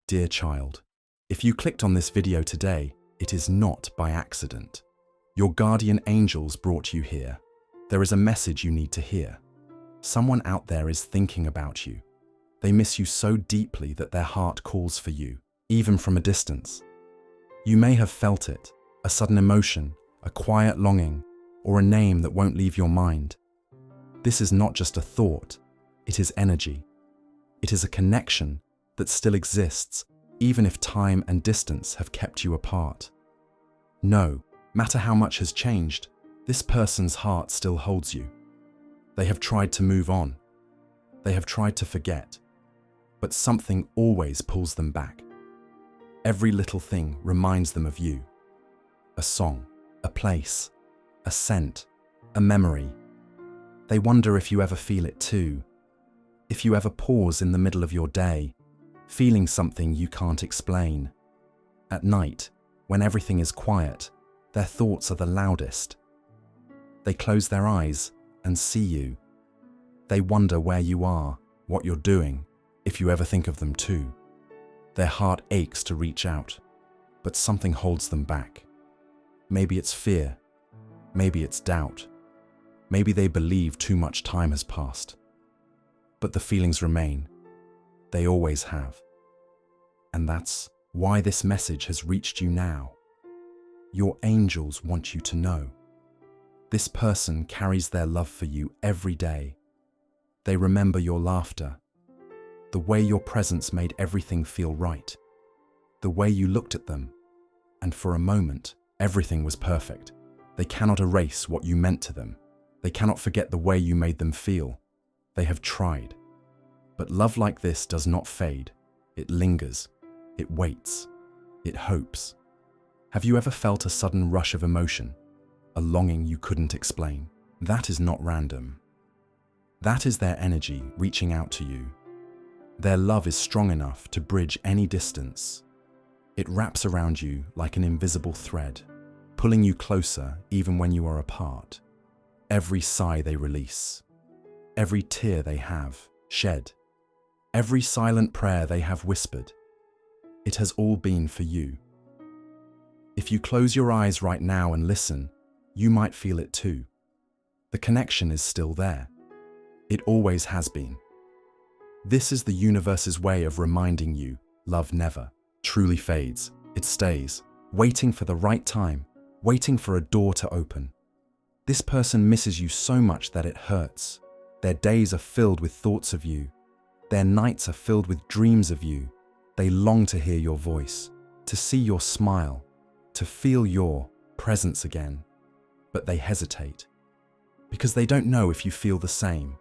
Dear child, if you clicked on this video today, it is not by accident. Your guardian angels brought you here. There is a message you need to hear. Someone out there is thinking about you. They miss you so deeply that their heart calls for you, even from a distance. You may have felt it, a sudden emotion, a quiet longing, or a name that won't leave your mind. This is not just a thought, it is energy. It is a connection that still exists, even if time and distance have kept you apart. No matter how much has changed, this person's heart still holds you. They have tried to move on. They have tried to forget. But something always pulls them back. Every little thing reminds them of you. A song, a place, a scent, a memory. They wonder if you ever feel it too. If you ever pause in the middle of your day, feeling something you can't explain. At night, when everything is quiet, their thoughts are the loudest. They close their eyes and see you. They wonder where you are, what you're doing, if you ever think of them too. Their heart aches to reach out, but something holds them back. Maybe it's fear, maybe it's doubt, maybe they believe too much time has passed. But the feelings remain. They always have. And that's why this message has reached you now. Your angels want you to know. This person carries their love for you every day. They remember your laughter, the way your presence made everything feel right, the way you looked at them, and for a moment, everything was perfect. They cannot erase what you meant to them. They cannot forget the way you made them feel. They have tried. But love like this does not fade. It lingers. It waits. It hopes. Have you ever felt a sudden rush of emotion? A longing you couldn't explain? That is not random. That is their energy reaching out to you. Their love is strong enough to bridge any distance. It wraps around you like an invisible thread, pulling you closer even when you are apart. Every sigh they release, every tear they have shed, every silent prayer they have whispered, it has all been for you. If you close your eyes right now and listen, you might feel it too. The connection is still there. It always has been. This is the universe's way of reminding you, love never truly fades. It stays, waiting for the right time, waiting for a door to open. This person misses you so much that it hurts. Their days are filled with thoughts of you. Their nights are filled with dreams of you. They long to hear your voice, to see your smile, to feel your presence again. But they hesitate, because they don't know if you feel the same.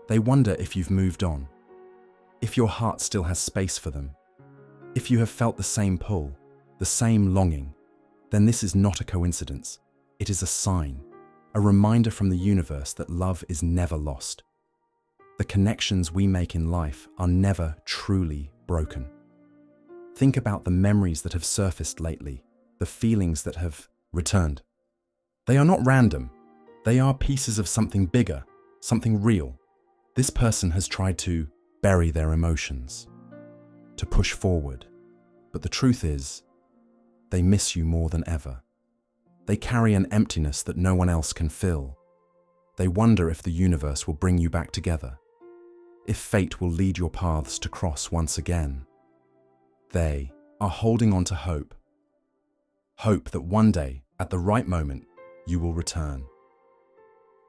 They wonder if you've moved on, if your heart still has space for them. If you have felt the same pull, the same longing, then this is not a coincidence. It is a sign, a reminder from the universe that love is never lost. The connections we make in life are never truly broken. Think about the memories that have surfaced lately, the feelings that have returned. They are not random. They are pieces of something bigger, something real. This person has tried to bury their emotions, to push forward. But the truth is, they miss you more than ever. They carry an emptiness that no one else can fill. They wonder if the universe will bring you back together, if fate will lead your paths to cross once again. They are holding on to hope. Hope that one day, at the right moment, you will return.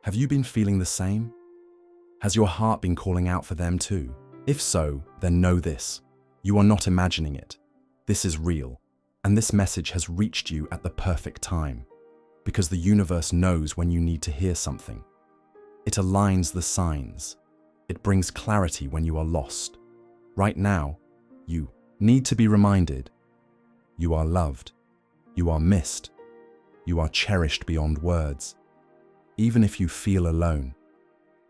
Have you been feeling the same? Has your heart been calling out for them too? If so, then know this. You are not imagining it. This is real. And this message has reached you at the perfect time, because the universe knows when you need to hear something. It aligns the signs. It brings clarity when you are lost. Right now, you need to be reminded. You are loved. You are missed. You are cherished beyond words. Even if you feel alone,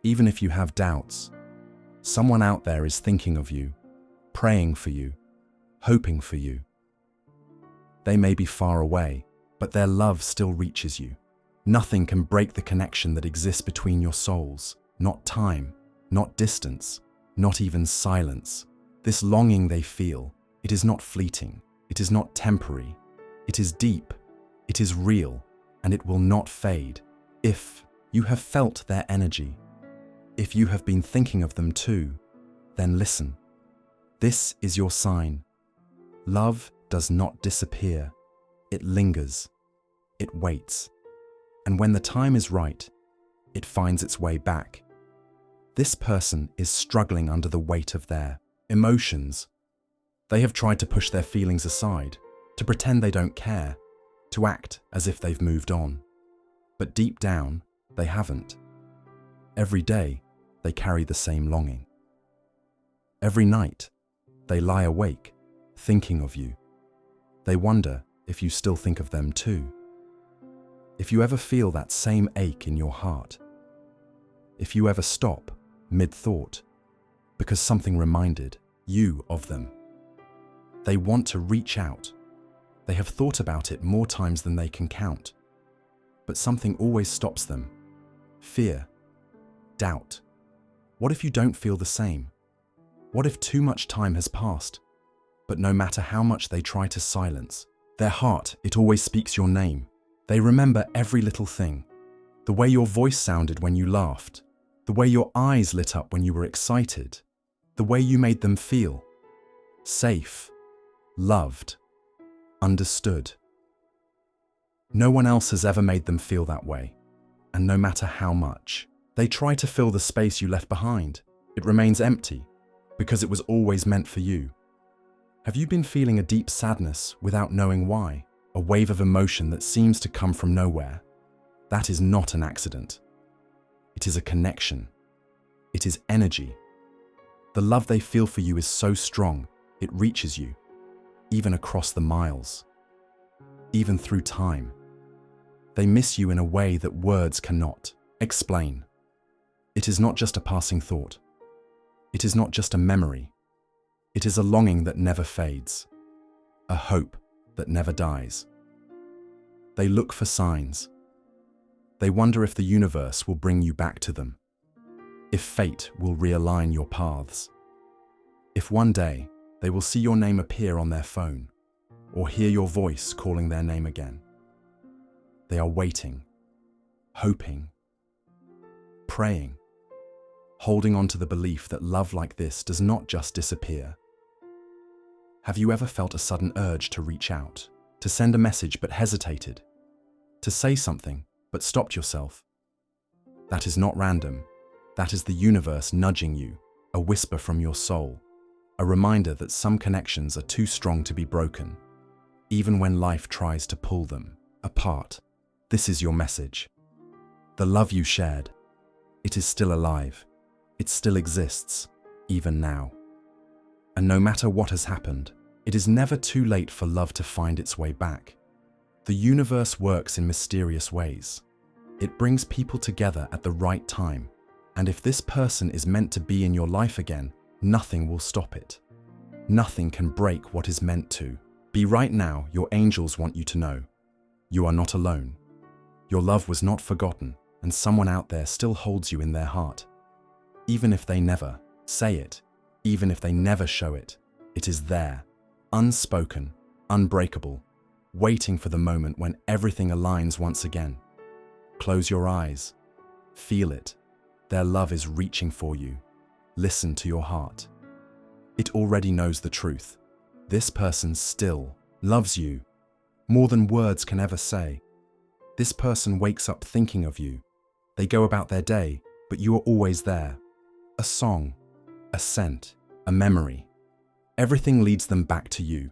even if you have doubts, someone out there is thinking of you, praying for you, hoping for you. They may be far away, but their love still reaches you. Nothing can break the connection that exists between your souls. Not time, not distance, not even silence. This longing they feel, It is not fleeting. It is not temporary. It is deep. It is real, and it will not fade. If you have felt their energy, if you have been thinking of them too, then listen. This is your sign. Love does not disappear. It lingers. It waits. And when the time is right, it finds its way back. This person is struggling under the weight of their emotions. They have tried to push their feelings aside, to pretend they don't care, to act as if they've moved on. But deep down, they haven't. Every day, they carry the same longing. Every night, they lie awake, thinking of you. They wonder if you still think of them too. If you ever feel that same ache in your heart, if you ever stop mid-thought because something reminded you of them, they want to reach out. They have thought about it more times than they can count, but something always stops them. Fear, doubt. What if you don't feel the same? What if too much time has passed? But no matter how much they try to silence, their heart, it always speaks your name. They remember every little thing. The way your voice sounded when you laughed, the way your eyes lit up when you were excited, the way you made them feel safe, loved, understood. No one else has ever made them feel that way, and no matter how much they try to fill the space you left behind, it remains empty because it was always meant for you. Have you been feeling a deep sadness without knowing why? A wave of emotion that seems to come from nowhere? That is not an accident. It is a connection. It is energy. The love they feel for you is so strong, it reaches you, even across the miles, even through time. They miss you in a way that words cannot explain. It is not just a passing thought. It is not just a memory. It is a longing that never fades, a hope that never dies. They look for signs. They wonder if the universe will bring you back to them, if fate will realign your paths, if one day they will see your name appear on their phone or hear your voice calling their name again. They are waiting, hoping, praying, holding on to the belief that love like this does not just disappear. Have you ever felt a sudden urge to reach out, to send a message but hesitated, to say something but stopped yourself? That is not random. That is the universe nudging you, a whisper from your soul, a reminder that some connections are too strong to be broken, even when life tries to pull them apart. This is your message. The love you shared, it is still alive. It still exists, even now. And no matter what has happened, it is never too late for love to find its way back. The universe works in mysterious ways. It brings people together at the right time, and if this person is meant to be in your life again, nothing will stop it. Nothing can break what is meant to be. Right now, your angels want you to know you are not alone. Your love was not forgotten, and someone out there still holds you in their heart. Even if they never say it, even if they never show it, it is there, unspoken, unbreakable, waiting for the moment when everything aligns once again. Close your eyes. Feel it. Their love is reaching for you. Listen to your heart. It already knows the truth. This person still loves you, more than words can ever say. This person wakes up thinking of you. They go about their day, but you are always there. A song, a scent, a memory. Everything leads them back to you.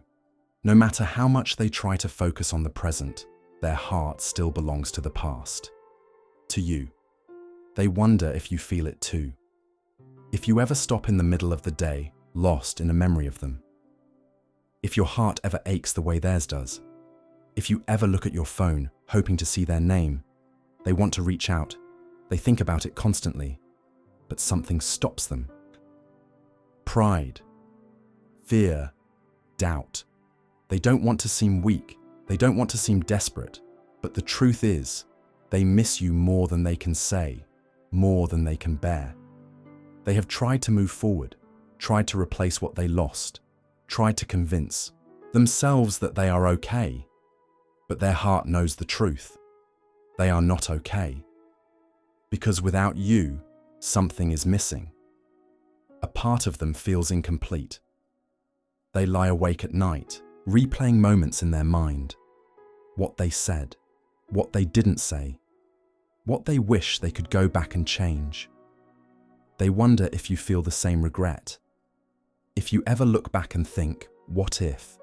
No matter how much they try to focus on the present, their heart still belongs to the past. To you. They wonder if you feel it too. If you ever stop in the middle of the day, lost in a memory of them. If your heart ever aches the way theirs does. If you ever look at your phone, hoping to see their name. They want to reach out. They think about it constantly. But something stops them. Pride, fear, doubt. They don't want to seem weak. They don't want to seem desperate. But the truth is, they miss you more than they can say, more than they can bear. They have tried to move forward, tried to replace what they lost, tried to convince themselves that they are okay, but their heart knows the truth. They are not okay. Because without you, something is missing. A part of them feels incomplete. They lie awake at night, replaying moments in their mind. What they said, what they didn't say, what they wish they could go back and change. They wonder if you feel the same regret. If you ever look back and think, what if?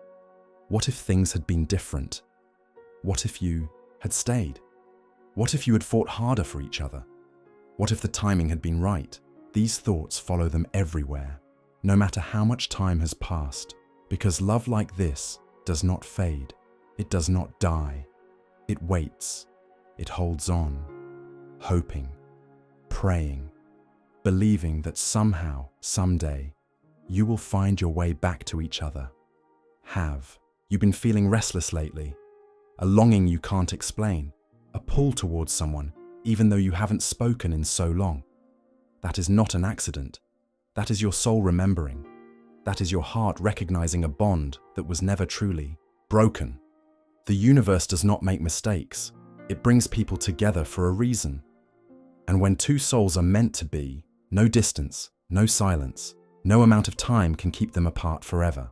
What if things had been different? What if you had stayed? What if you had fought harder for each other? What if the timing had been right? These thoughts follow them everywhere, no matter how much time has passed, because love like this does not fade. It does not die. It waits. It holds on, hoping, praying, believing that somehow, someday, you will find your way back to each other. Have you been feeling restless lately? A longing you can't explain, a pull towards someone, even though you haven't spoken in so long? That is not an accident. That is your soul remembering. That is your heart recognizing a bond that was never truly broken. The universe does not make mistakes. It brings people together for a reason. And when two souls are meant to be, no distance, no silence, no amount of time can keep them apart forever.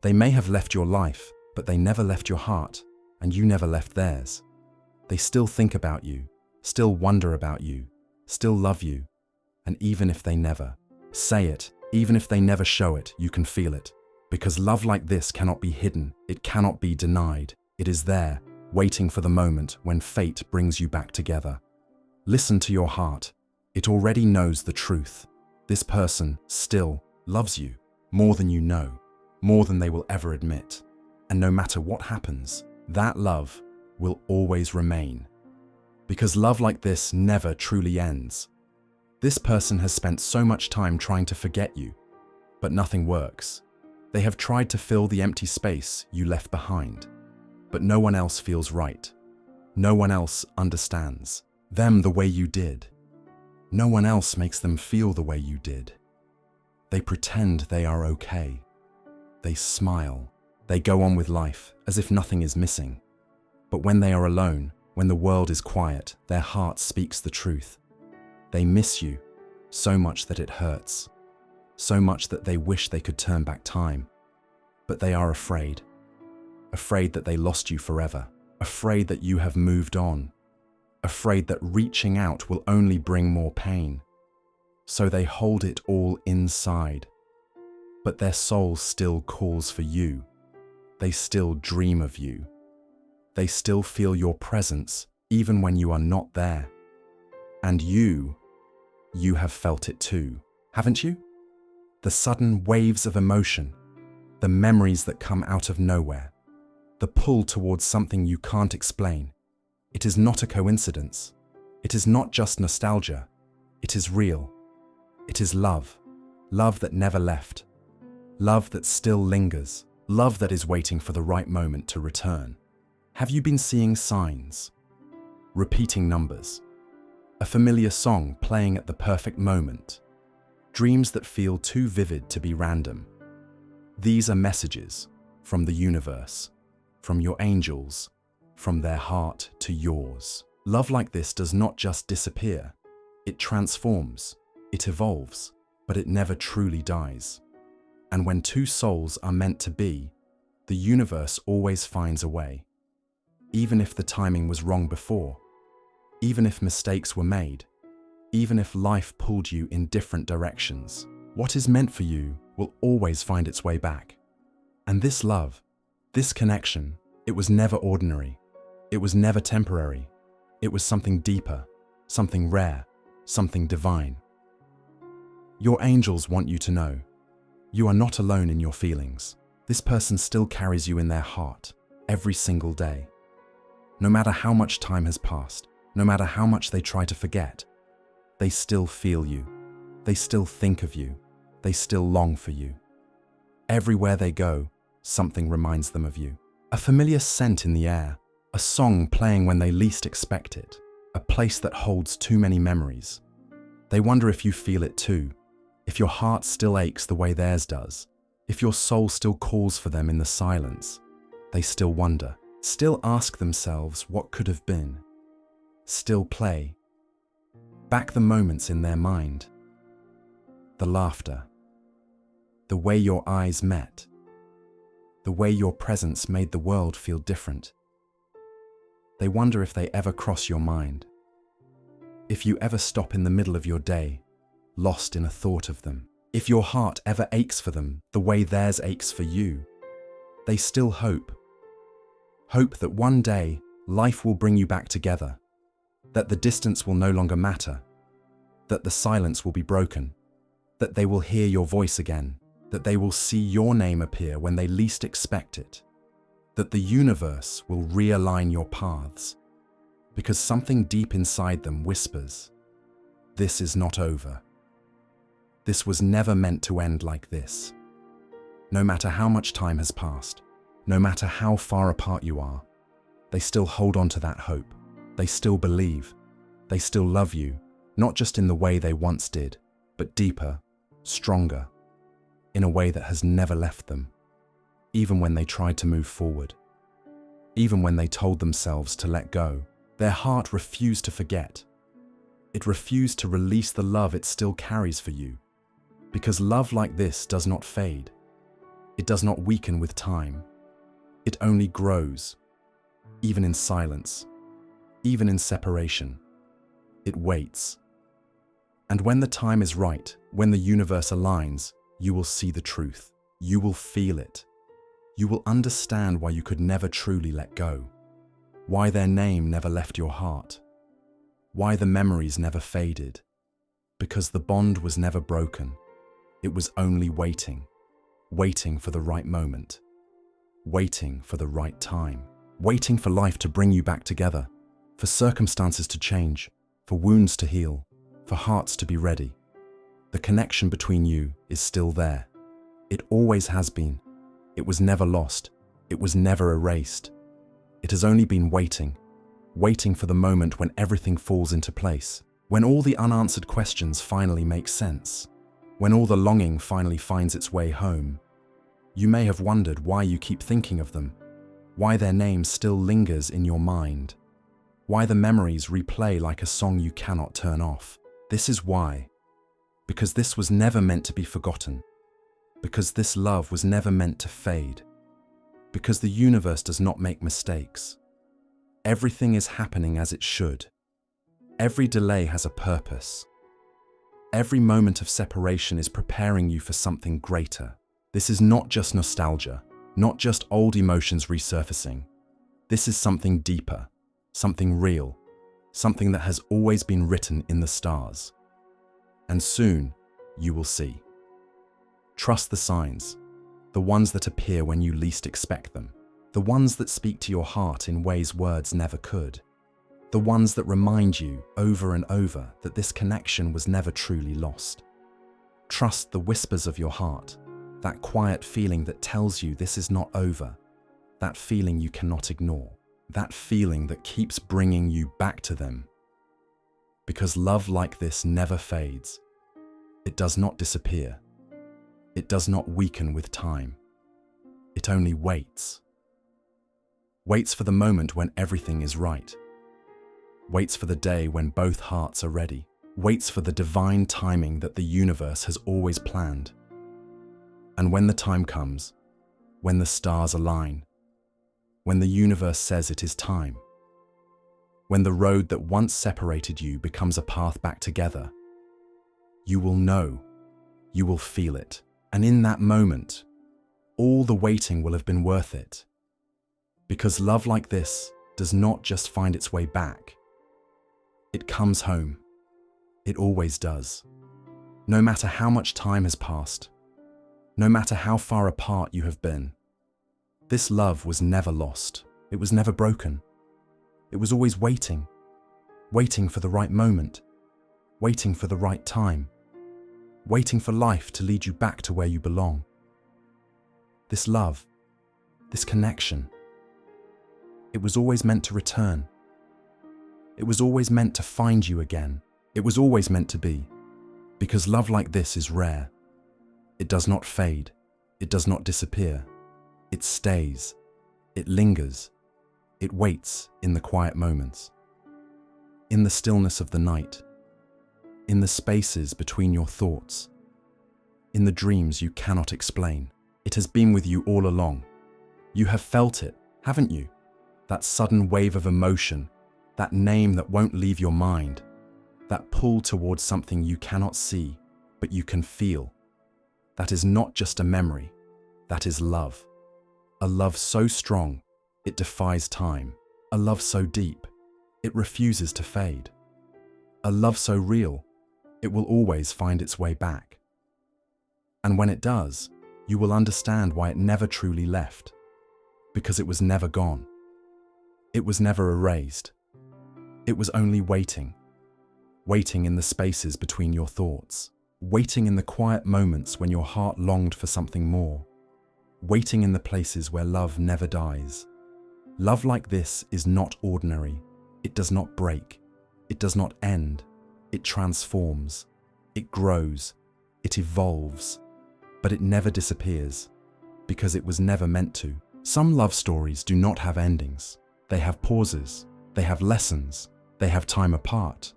They may have left your life, but they never left your heart, and you never left theirs. They still think about you, still wonder about you, still love you, and even if they never say it, even if they never show it, you can feel it. Because love like this cannot be hidden, it cannot be denied. It is there, waiting for the moment when fate brings you back together. Listen to your heart. It already knows the truth. This person still loves you, more than you know, more than they will ever admit. And no matter what happens, that love will always remain. Because love like this never truly ends. This person has spent so much time trying to forget you, but nothing works. They have tried to fill the empty space you left behind, but no one else feels right. No one else understands them the way you did. No one else makes them feel the way you did. They pretend they are okay. They smile. They go on with life as if nothing is missing. But when they are alone, when the world is quiet, their heart speaks the truth. They miss you so much that it hurts, so much that they wish they could turn back time. But they are afraid that they lost you forever, afraid that you have moved on, afraid that reaching out will only bring more pain. So they hold it all inside. But their soul still calls for you. They still dream of you. They still feel your presence even when you are not there. And you have felt it too, haven't you? The sudden waves of emotion, the memories that come out of nowhere, the pull towards something you can't explain. It is not a coincidence. It is not just nostalgia. It is real. It is love. Love that never left. Love that still lingers. Love that is waiting for the right moment to return. Have you been seeing signs? Repeating numbers. A familiar song playing at the perfect moment. Dreams that feel too vivid to be random. These are messages from the universe, from your angels, from their heart to yours. Love like this does not just disappear. It transforms, it evolves, but it never truly dies. And when two souls are meant to be, the universe always finds a way. Even if the timing was wrong before, even if mistakes were made, even if life pulled you in different directions, what is meant for you will always find its way back. And this love, this connection, it was never ordinary. It was never temporary. It was something deeper, something rare, something divine. Your angels want you to know, you are not alone in your feelings. This person still carries you in their heart, every single day. No matter how much time has passed, no matter how much they try to forget, they still feel you. They still think of you. They still long for you. Everywhere they go, something reminds them of you. A familiar scent in the air, a song playing when they least expect it, a place that holds too many memories. They wonder if you feel it too, if your heart still aches the way theirs does, If your soul still calls for them in the silence, they still wonder, still ask themselves what could have been, still play back the moments in their mind, the laughter, the way your eyes met, the way your presence made the world feel different. They wonder if they ever cross your mind, if you ever stop in the middle of your day, lost in a thought of them, if your heart ever aches for them the way theirs aches for you. They still hope that one day life will bring you back together, that the distance will no longer matter, that the silence will be broken, that they will hear your voice again, that they will see your name appear when they least expect it, that the universe will realign your paths, because something deep inside them whispers, this is not over. This was never meant to end like this. No matter how much time has passed, no matter how far apart you are, they still hold on to that hope. They still believe. They still love you, not just in the way they once did, but deeper, stronger, in a way that has never left them, even when they tried to move forward. Even when they told themselves to let go, their heart refused to forget. It refused to release the love it still carries for you. Because love like this does not fade. It does not weaken with time. It only grows, even in silence, even in separation. It waits. And when the time is right, when the universe aligns, you will see the truth. You will feel it. You will understand why you could never truly let go. Why their name never left your heart. Why the memories never faded. Because the bond was never broken. It was only waiting. Waiting for the right moment. Waiting for the right time. Waiting for life to bring you back together. For circumstances to change. For wounds to heal. For hearts to be ready. The connection between you is still there. It always has been. It was never lost. It was never erased. It has only been waiting. Waiting for the moment when everything falls into place. When all the unanswered questions finally make sense. When all the longing finally finds its way home. You may have wondered why you keep thinking of them. Why their name still lingers in your mind. Why the memories replay like a song you cannot turn off. This is why. Because this was never meant to be forgotten. Because this love was never meant to fade. Because the universe does not make mistakes. Everything is happening as it should. Every delay has a purpose. Every moment of separation is preparing you for something greater. This is not just nostalgia, not just old emotions resurfacing. This is something deeper, something real, something that has always been written in the stars. And soon, you will see. Trust the signs, the ones that appear when you least expect them, the ones that speak to your heart in ways words never could, the ones that remind you over and over that this connection was never truly lost. Trust the whispers of your heart, that quiet feeling that tells you this is not over, that feeling you cannot ignore, that feeling that keeps bringing you back to them. Because love like this never fades. It does not disappear. It does not weaken with time. It only waits. Waits for the moment when everything is right. Waits for the day when both hearts are ready. Waits for the divine timing that the universe has always planned. And when the time comes, when the stars align, when the universe says it is time, when the road that once separated you becomes a path back together, you will know, you will feel it. And in that moment, all the waiting will have been worth it. Because love like this does not just find its way back. It comes home. It always does. No matter how much time has passed, no matter how far apart you have been, this love was never lost. It was never broken. It was always waiting, waiting for the right moment, waiting for the right time, waiting for life to lead you back to where you belong. This love, this connection, it was always meant to return. It was always meant to find you again. It was always meant to be. Because love like this is rare. It does not fade. It does not disappear. It stays. It lingers. It waits in the quiet moments. In the stillness of the night. In the spaces between your thoughts. In the dreams you cannot explain. It has been with you all along. You have felt it, haven't you? That sudden wave of emotion, that name that won't leave your mind, that pull towards something you cannot see, but you can feel. That is not just a memory, that is love. A love so strong, it defies time. A love so deep, it refuses to fade. A love so real, it will always find its way back. And when it does, you will understand why it never truly left. Because it was never gone. It was never erased. It was only waiting. Waiting in the spaces between your thoughts. Waiting in the quiet moments when your heart longed for something more. Waiting in the places where love never dies. Love like this is not ordinary. It does not break. It does not end. It transforms. It grows. It evolves. But it never disappears, because it was never meant to. Some love stories do not have endings. They have pauses. They have lessons. They have time apart.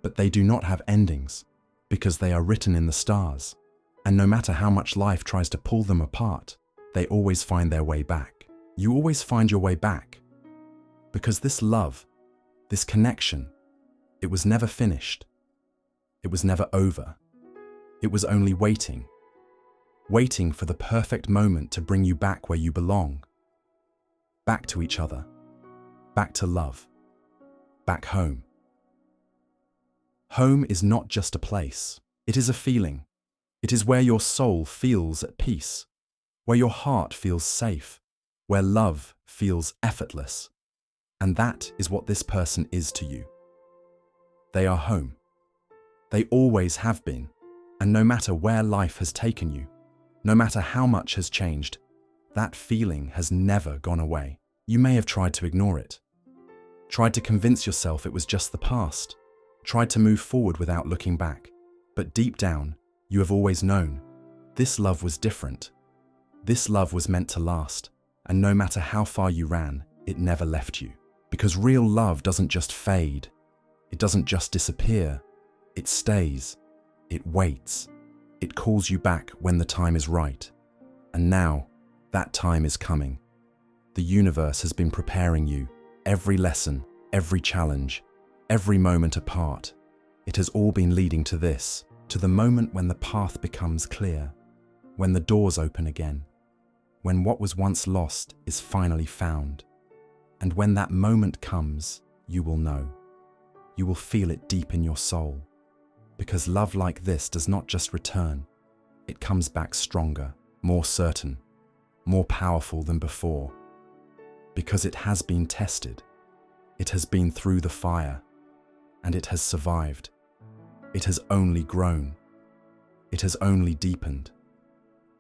But they do not have endings, because they are written in the stars. And no matter how much life tries to pull them apart, they always find their way back. You always find your way back. Because this love, this connection, it was never finished. It was never over. It was only waiting. Waiting for the perfect moment to bring you back where you belong. Back to each other. Back to love. Back home. Home is not just a place. It is a feeling. It is where your soul feels at peace, where your heart feels safe, where love feels effortless. And that is what this person is to you. They are home. They always have been. And no matter where life has taken you, no matter how much has changed, that feeling has never gone away. You may have tried to ignore it, tried to convince yourself it was just the past, tried to move forward without looking back. But deep down, you have always known, this love was different. This love was meant to last, and no matter how far you ran, it never left you. Because real love doesn't just fade, it doesn't just disappear, it stays, it waits. It calls you back when the time is right. And now, that time is coming. The universe has been preparing you. Every lesson, every challenge, every moment apart. It has all been leading to this, to the moment when the path becomes clear, when the doors open again, when what was once lost is finally found. And when that moment comes, you will know. You will feel it deep in your soul. Because love like this does not just return, it comes back stronger, more certain, more powerful than before. Because it has been tested, it has been through the fire, and it has survived. It has only grown, it has only deepened.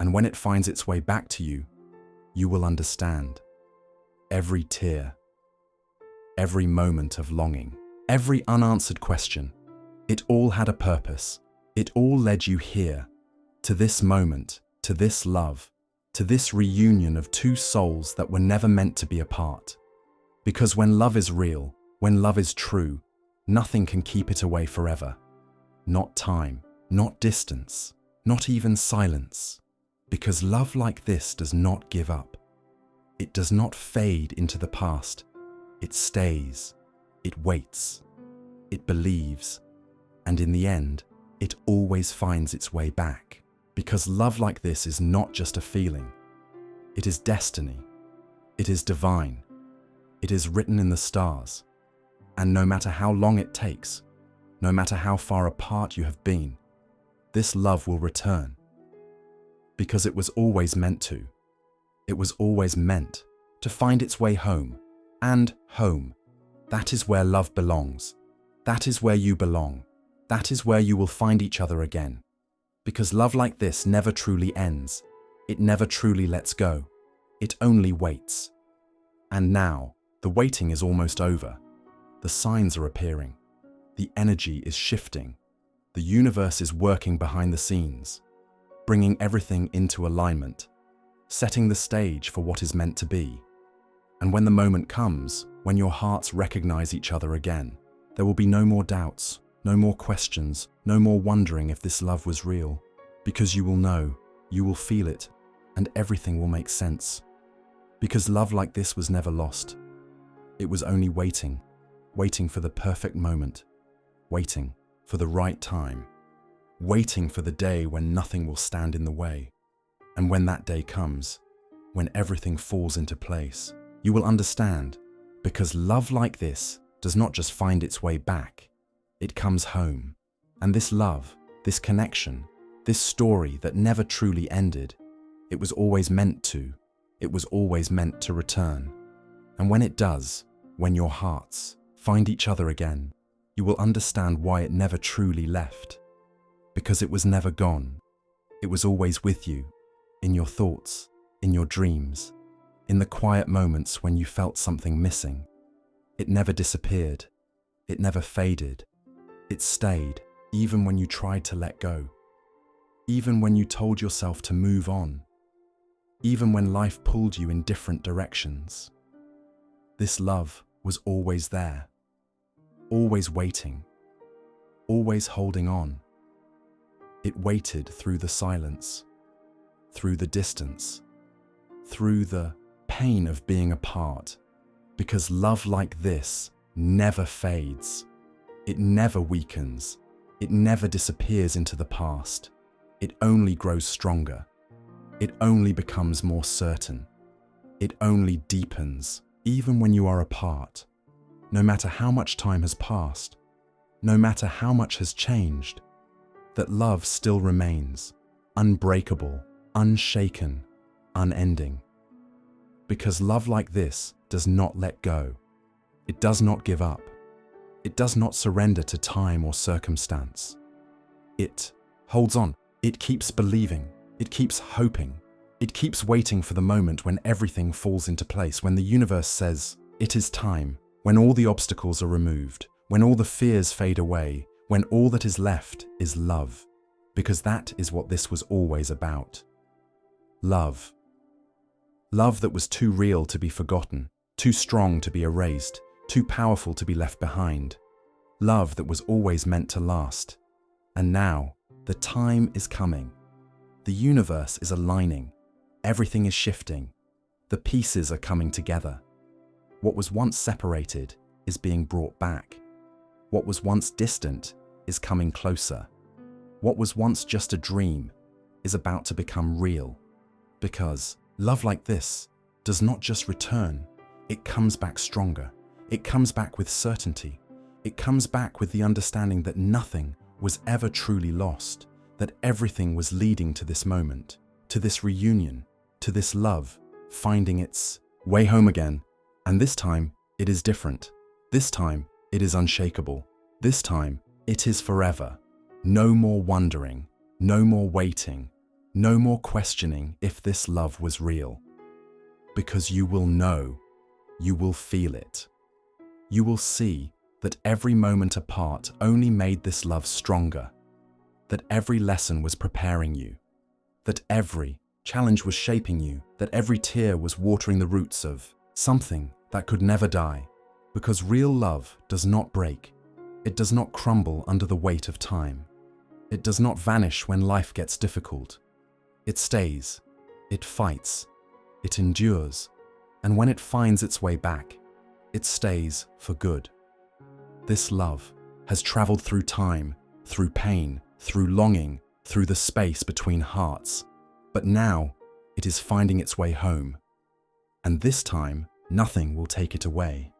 And when it finds its way back to you, you will understand. Every tear, every moment of longing, every unanswered question, it all had a purpose. It all led you here, to this moment, to this love, to this reunion of two souls that were never meant to be apart. Because when love is real, when love is true, nothing can keep it away forever. Not time, not distance, not even silence. Because love like this does not give up. It does not fade into the past. It stays. It waits. It believes. And in the end, it always finds its way back. Because love like this is not just a feeling. It is destiny. It is divine. It is written in the stars. And no matter how long it takes, no matter how far apart you have been, this love will return. Because it was always meant to. It was always meant to find its way home. And home. That is where love belongs. That is where you belong. That is where you will find each other again. Because love like this never truly ends. It never truly lets go. It only waits. And now, the waiting is almost over. The signs are appearing. The energy is shifting. The universe is working behind the scenes, bringing everything into alignment. setting the stage for what is meant to be. And when the moment comes, when your hearts recognize each other again, there will be no more doubts, no more questions, no more wondering if this love was real, because you will know, you will feel it, and everything will make sense. Because love like this was never lost. It was only waiting, waiting for the perfect moment, waiting for the right time, waiting for the day when nothing will stand in the way. And when that day comes, when everything falls into place, you will understand, because love like this does not just find its way back, it comes home. And this love, this connection, this story that never truly ended, it was always meant to. It was always meant to return. And when it does, when your hearts find each other again, you will understand why it never truly left. Because it was never gone. It was always with you, in your thoughts, in your dreams, in the quiet moments when you felt something missing. It never disappeared. It never faded. It stayed, even when you tried to let go. Even when you told yourself to move on. Even when life pulled you in different directions. This love was always there, always waiting, always holding on. It waited through the silence, through the distance, through the pain of being apart, because love like this never fades. It never weakens. It never disappears into the past. It only grows stronger. It only becomes more certain. It only deepens, even when you are apart. No matter how much time has passed, no matter how much has changed, that love still remains, unbreakable, unshaken, unending. Because love like this does not let go. It does not give up. It does not surrender to time or circumstance. It holds on. It keeps believing. It keeps hoping. It keeps waiting for the moment when everything falls into place, when the universe says, it is time, when all the obstacles are removed, when all the fears fade away, when all that is left is love. Because that is what this was always about. Love. Love that was too real to be forgotten, too strong to be erased, too powerful to be left behind. Love that was always meant to last. And now, the time is coming. The universe is aligning. Everything is shifting. The pieces are coming together. What was once separated is being brought back. What was once distant is coming closer. What was once just a dream is about to become real. Because love like this does not just return, it comes back stronger. It comes back with certainty. It comes back with the understanding that nothing was ever truly lost, that everything was leading to this moment, to this reunion, to this love, finding its way home again. And this time, it is different. This time, it is unshakable. This time, it is forever. No more wondering, no more waiting, no more questioning if this love was real. Because you will know, you will feel it. You will see that every moment apart only made this love stronger, that every lesson was preparing you, that every challenge was shaping you, that every tear was watering the roots of something that could never die. Because real love does not break. It does not crumble under the weight of time. It does not vanish when life gets difficult. It stays, it fights, it endures, and when it finds its way back, it stays for good. This love has traveled through time, through pain, through longing, through the space between hearts. But now, it is finding its way home. And this time, nothing will take it away.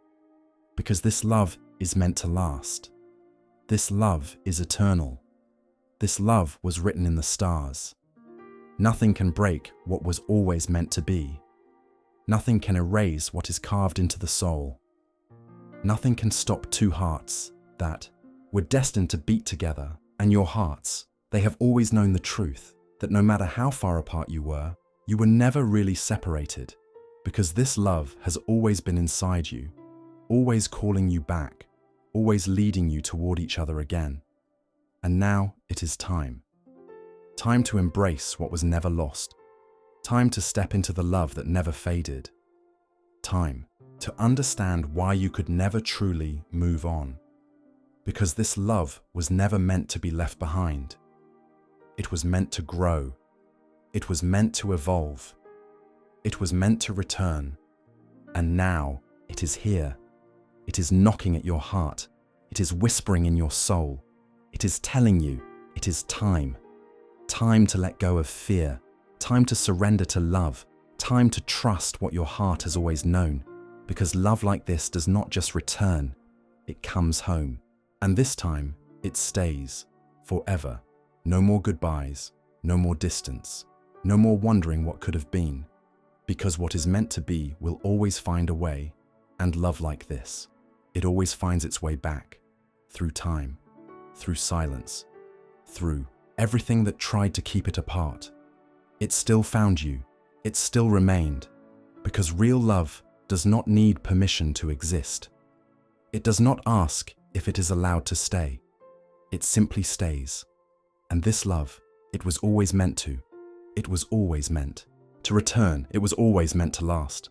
Because this love is meant to last. This love is eternal. This love was written in the stars. Nothing can break what was always meant to be. Nothing can erase what is carved into the soul. Nothing can stop two hearts that were destined to beat together, and your hearts, they have always known the truth, that no matter how far apart you were never really separated, because this love has always been inside you, always calling you back, always leading you toward each other again. And now it is time. Time to embrace what was never lost. Time to step into the love that never faded. Time to understand why you could never truly move on. Because this love was never meant to be left behind. It was meant to grow. It was meant to evolve. It was meant to return. And now it is here. It is knocking at your heart. It is whispering in your soul. It is telling you it is time. Time to let go of fear. Time to surrender to love. Time to trust what your heart has always known. Because love like this does not just return, it comes home. And this time, it stays forever. No more goodbyes, no more distance, no more wondering what could have been. Because what is meant to be will always find a way. And love like this, it always finds its way back. Through time, through silence, through everything that tried to keep it apart. It still found you. It still remained. Because real love does not need permission to exist. It does not ask if it is allowed to stay. It simply stays. And this love, it was always meant to. It was always meant to return. It was always meant to last.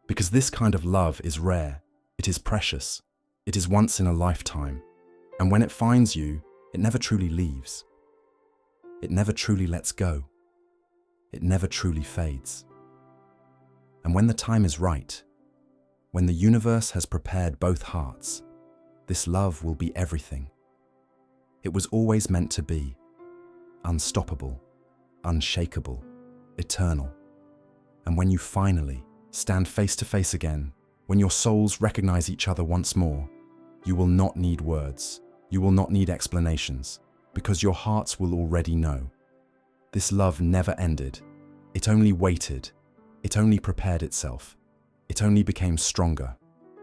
Because this kind of love is rare. It is precious. It is once in a lifetime. And when it finds you, it never truly leaves. It never truly lets go. It never truly fades. And when the time is right, when the universe has prepared both hearts, this love will be everything. It was always meant to be. Unstoppable, unshakable, eternal. And when you finally stand face to face again, when your souls recognize each other once more, you will not need words. You will not need explanations, because your hearts will already know. This love never ended. It only waited. It only prepared itself. It only became stronger.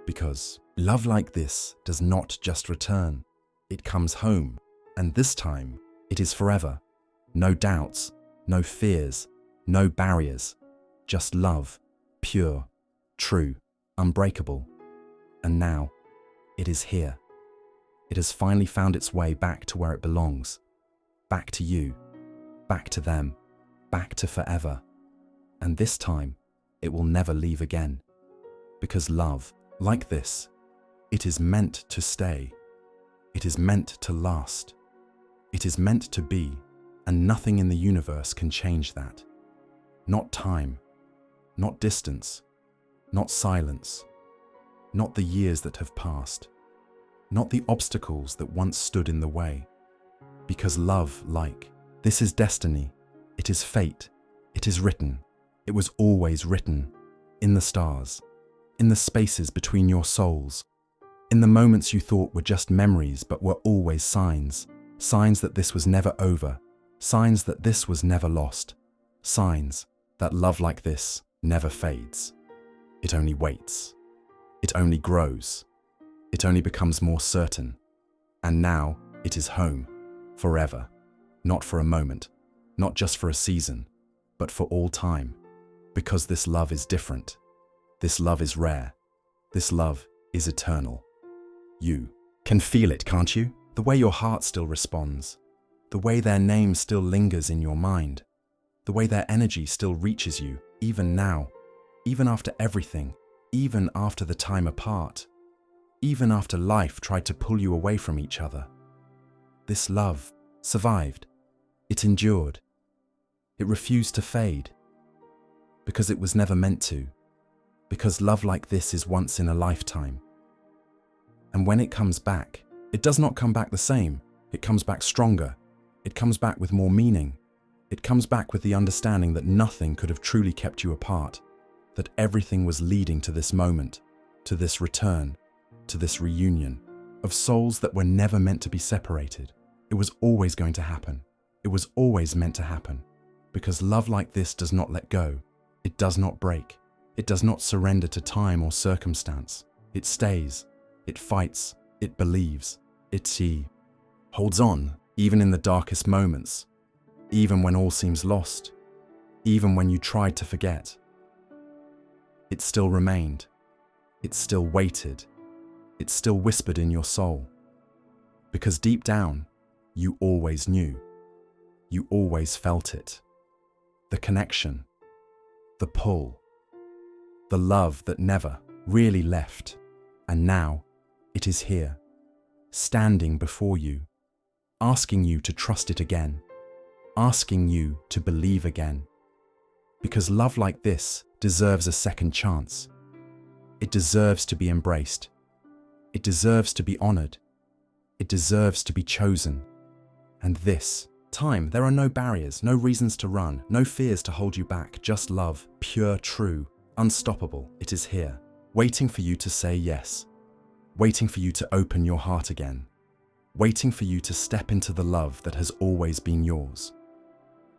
Because love like this does not just return. It comes home. And this time, it is forever. No doubts, no fears, no barriers. Just love, pure, true, unbreakable. And now, it is here. It has finally found its way back to where it belongs. Back to you. Back to them. Back to forever. And this time, it will never leave again. Because love, like this, it is meant to stay. It is meant to last. It is meant to be, and nothing in the universe can change that. Not time, not distance, not silence, not the years that have passed, not the obstacles that once stood in the way. Because love, like, this is destiny, it is fate, it is written, it was always written, in the stars, in the spaces between your souls, in the moments you thought were just memories but were always signs, signs that this was never over, signs that this was never lost, signs that love like this never fades. It only waits. It only grows. It only becomes more certain. And now it is home, forever, not for a moment, not just for a season, but for all time. Because this love is different. This love is rare. This love is eternal. You can feel it, can't you? The way your heart still responds. The way their name still lingers in your mind. The way their energy still reaches you, even now. Even after everything. Even after the time apart. Even after life tried to pull you away from each other. This love survived. It endured. It refused to fade. Because it was never meant to. Because love like this is once in a lifetime. And when it comes back, it does not come back the same. It comes back stronger. It comes back with more meaning. It comes back with the understanding that nothing could have truly kept you apart. That everything was leading to this moment, to this return, to this reunion of souls that were never meant to be separated. It was always going to happen. It was always meant to happen. Because love like this does not let go. It does not break. It does not surrender to time or circumstance. It stays. It fights. It believes. It holds on, even in the darkest moments. Even when all seems lost. Even when you tried to forget. It still remained. It still waited. It still whispered in your soul. Because deep down, you always knew. You always felt it. The connection. the pull, the love that never really left. And now it is here, standing before you, asking you to trust it again, asking you to believe again. Because love like this deserves a second chance. It deserves to be embraced. It deserves to be honored. It deserves to be chosen. And this time, there are no barriers, no reasons to run, no fears to hold you back, just love, pure, true, unstoppable. It is here, waiting for you to say yes, waiting for you to open your heart again, waiting for you to step into the love that has always been yours.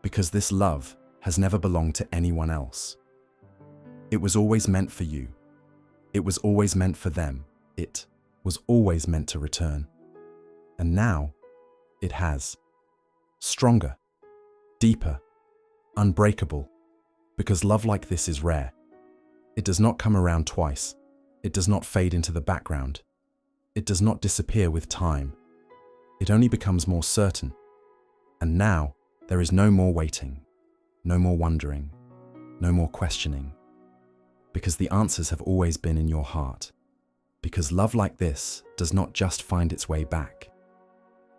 Because this love has never belonged to anyone else. It was always meant for you. It was always meant for them. It was always meant to return. And now, it has. Stronger, deeper, unbreakable, because love like this is rare. It does not come around twice. It does not fade into the background. It does not disappear with time. It only becomes more certain. And now, there is no more waiting, no more wondering, no more questioning, because the answers have always been in your heart. Because love like this does not just find its way back.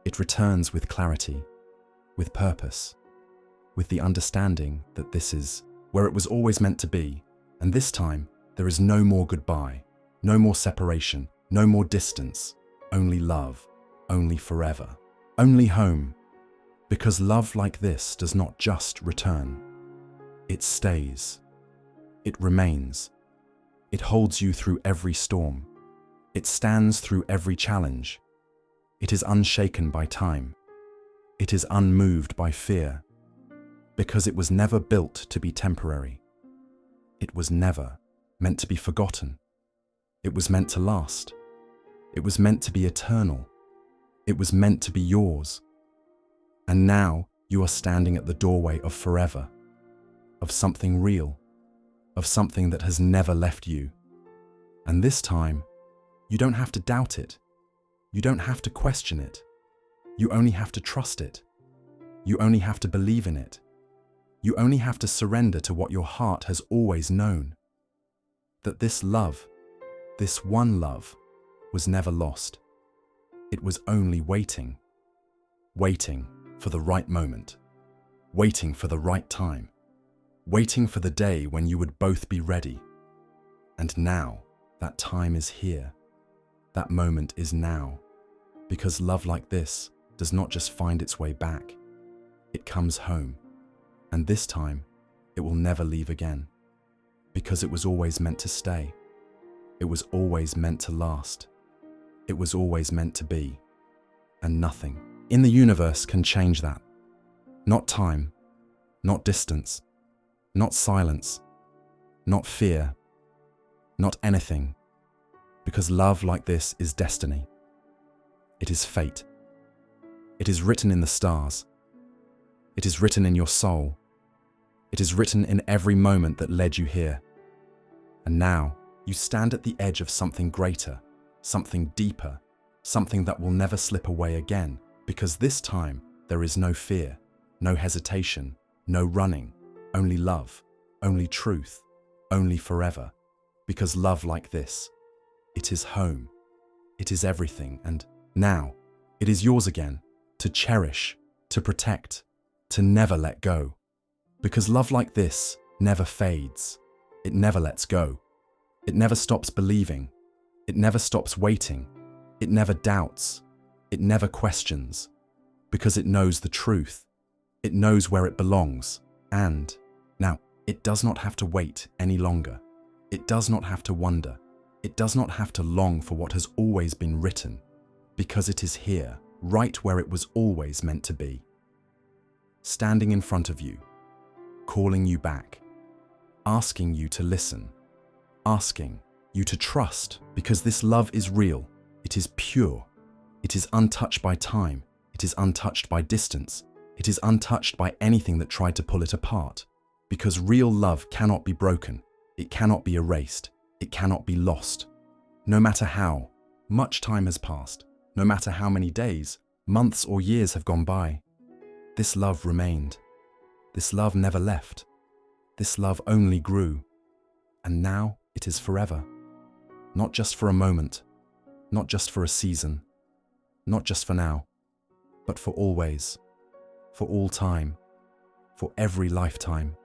It returns with clarity, with purpose, with the understanding that this is where it was always meant to be. And this time, there is no more goodbye, no more separation, no more distance, only love, only forever, only home. Because love like this does not just return. It stays. It remains. It holds you through every storm. It stands through every challenge. It is unshaken by time. It is unmoved by fear. Because it was never built to be temporary. It was never meant to be forgotten. It was meant to last. It was meant to be eternal. It was meant to be yours. And now you are standing at the doorway of forever, of something real, of something that has never left you. And this time, you don't have to doubt it. You don't have to question it. You only have to trust it. You only have to believe in it. You only have to surrender to what your heart has always known. That this love, this one love, was never lost. It was only waiting. Waiting for the right moment. Waiting for the right time. Waiting for the day when you would both be ready. And now, that time is here. That moment is now. Because love like this does not just find its way back. It comes home. And this time, it will never leave again. Because it was always meant to stay. It was always meant to last. It was always meant to be. And nothing in the universe can change that. Not time, not distance, not silence, not fear, not anything. Because love like this is destiny. It is fate. It is written in the stars. It is written in your soul. It is written in every moment that led you here. And now, you stand at the edge of something greater, something deeper, something that will never slip away again, because this time, there is no fear, no hesitation, no running, only love, only truth, only forever. Because love like this, it is home, it is everything, and now, it is yours again, to cherish, to protect, to never let go. Because love like this never fades, it never lets go. It never stops believing, it never stops waiting, it never doubts, it never questions. Because it knows the truth, it knows where it belongs, and now, it does not have to wait any longer. It does not have to wonder. It does not have to long for what has always been written, because it is here, right where it was always meant to be. Standing in front of you, calling you back, asking you to listen, asking you to trust, because this love is real, it is pure, it is untouched by time, it is untouched by distance, it is untouched by anything that tried to pull it apart, because real love cannot be broken, it cannot be erased, it cannot be lost. No matter how much time has passed, no matter how many days, months or years have gone by, this love remained. This love never left. This love only grew, and now it is forever. Not just for a moment, not just for a season, not just for now, but for always, for all time, for every lifetime,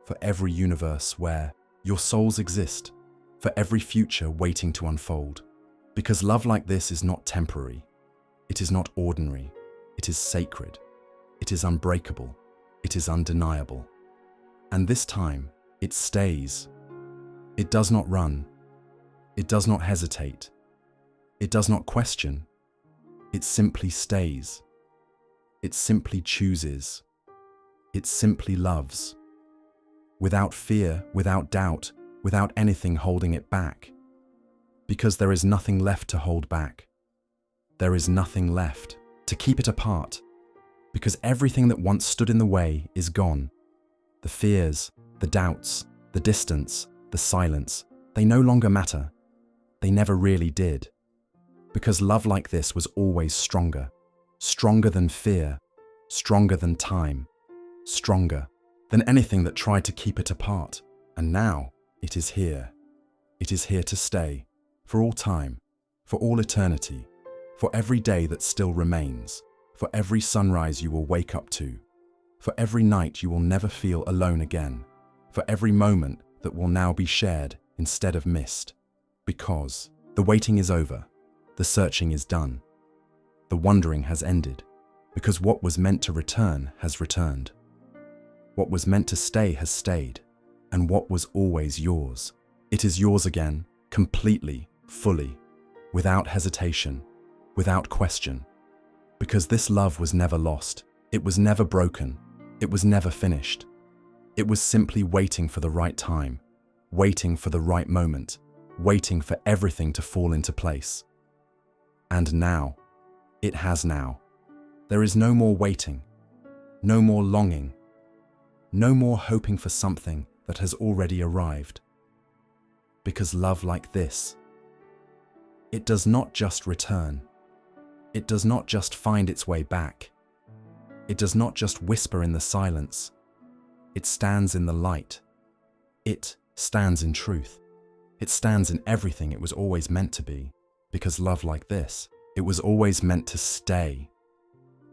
for every universe where your souls exist, for every future waiting to unfold. Because love like this is not temporary, it is not ordinary, it is sacred, it is unbreakable, it is undeniable. And this time, it stays. It does not run, it does not hesitate, it does not question, it simply stays. It simply chooses. It simply loves. Without fear, without doubt, without anything holding it back. Because there is nothing left to hold back. There is nothing left to keep it apart. Because everything that once stood in the way is gone. The fears, the doubts, the distance, the silence, they no longer matter. They never really did. Because love like this was always stronger. Stronger than fear, stronger than time, stronger than anything that tried to keep it apart. And now it is here. It is here to stay, for all time, for all eternity, for every day that still remains, for every sunrise you will wake up to, for every night you will never feel alone again, for every moment that will now be shared instead of missed. Because the waiting is over, the searching is done. The wondering has ended, because what was meant to return has returned. What was meant to stay has stayed, and what was always yours, it is yours again, completely, fully, without hesitation, without question. Because this love was never lost, it was never broken, it was never finished. It was simply waiting for the right time, waiting for the right moment, waiting for everything to fall into place. And now, it has now. There is no more waiting, no more longing, no more hoping for something that has already arrived. Because love like this, it does not just return. It does not just find its way back. It does not just whisper in the silence. It stands in the light. It stands in truth. It stands in everything it was always meant to be. Because love like this, it was always meant to stay.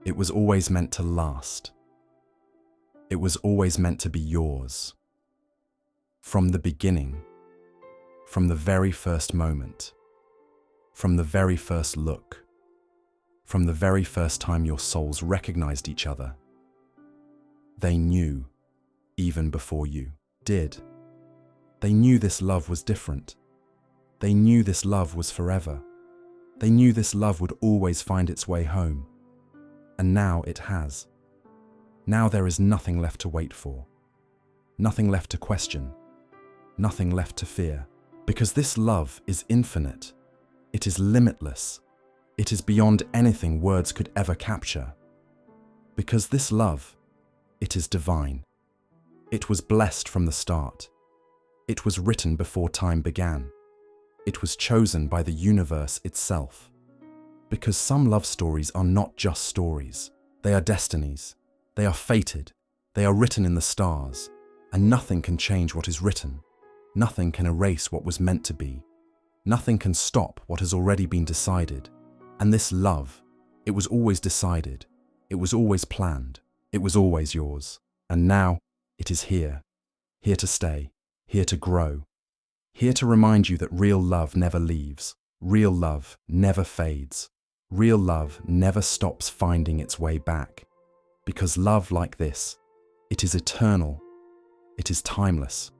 It was always meant to last. It was always meant to be yours. From the beginning, from the very first moment, from the very first look, from the very first time your souls recognized each other, they knew even before you did. They knew this love was different. They knew this love was forever. They knew this love would always find its way home. And now it has. Now there is nothing left to wait for. Nothing left to question. Nothing left to fear. Because this love is infinite. It is limitless. It is beyond anything words could ever capture. Because this love, it is divine. It was blessed from the start. It was written before time began. It was chosen by the universe itself. Because some love stories are not just stories. They are destinies. They are fated. They are written in the stars. And nothing can change what is written. Nothing can erase what was meant to be. Nothing can stop what has already been decided. And this love, it was always decided. It was always planned. It was always yours. And now it is here. Here to stay. Here to grow. Here to remind you that real love never leaves. Real love never fades. Real love never stops finding its way back. Because love like this, it is eternal. It is timeless.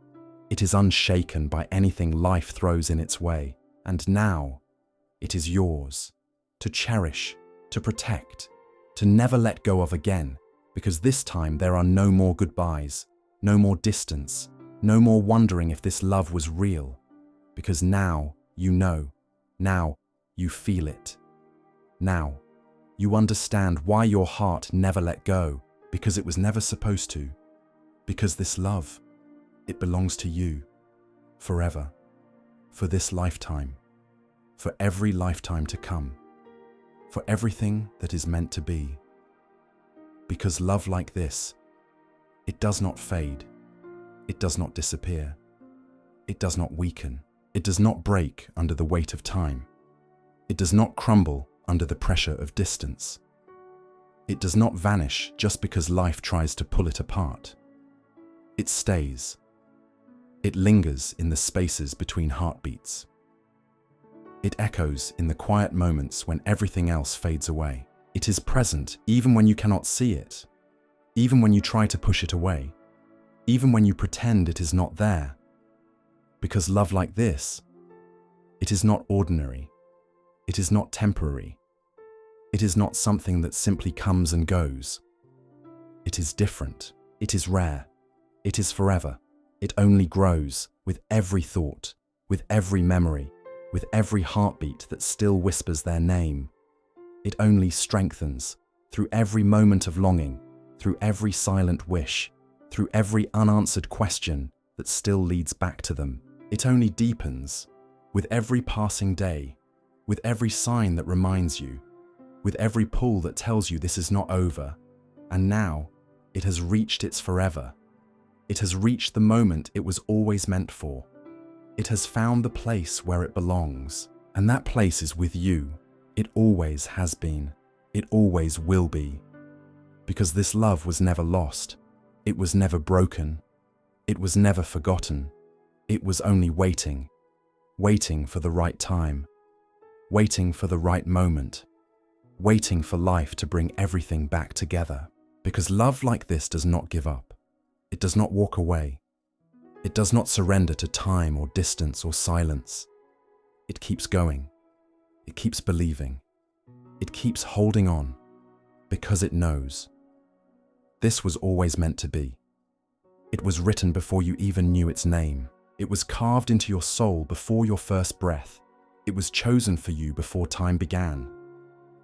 It is unshaken by anything life throws in its way. And now, it is yours. To cherish, to protect, to never let go of again. Because this time there are no more goodbyes, no more distance, no more wondering if this love was real. Because now you know. Now you feel it. Now you understand why your heart never let go. Because it was never supposed to. Because this love, it belongs to you. Forever. For this lifetime. For every lifetime to come. For everything that is meant to be. Because love like this, it does not fade. It does not disappear. It does not weaken. It does not break under the weight of time. It does not crumble under the pressure of distance. It does not vanish just because life tries to pull it apart. It stays. It lingers in the spaces between heartbeats. It echoes in the quiet moments when everything else fades away. It is present even when you cannot see it, even when you try to push it away, even when you pretend it is not there. Because love like this, it is not ordinary. It is not temporary. It is not something that simply comes and goes. It is different. It is rare. It is forever. It only grows with every thought, with every memory, with every heartbeat that still whispers their name. It only strengthens through every moment of longing, through every silent wish, through every unanswered question that still leads back to them. It only deepens with every passing day, with every sign that reminds you, with every pull that tells you this is not over, and now it has reached its forever. It has reached the moment it was always meant for. It has found the place where it belongs, and that place is with you. It always has been. It always will be. Because this love was never lost. It was never broken. It was never forgotten. It was only waiting. Waiting for the right time. Waiting for the right moment. Waiting for life to bring everything back together. Because love like this does not give up. It does not walk away. It does not surrender to time or distance or silence. It keeps going. It keeps believing. It keeps holding on because it knows. This was always meant to be. It was written before you even knew its name. It was carved into your soul before your first breath. It was chosen for you before time began.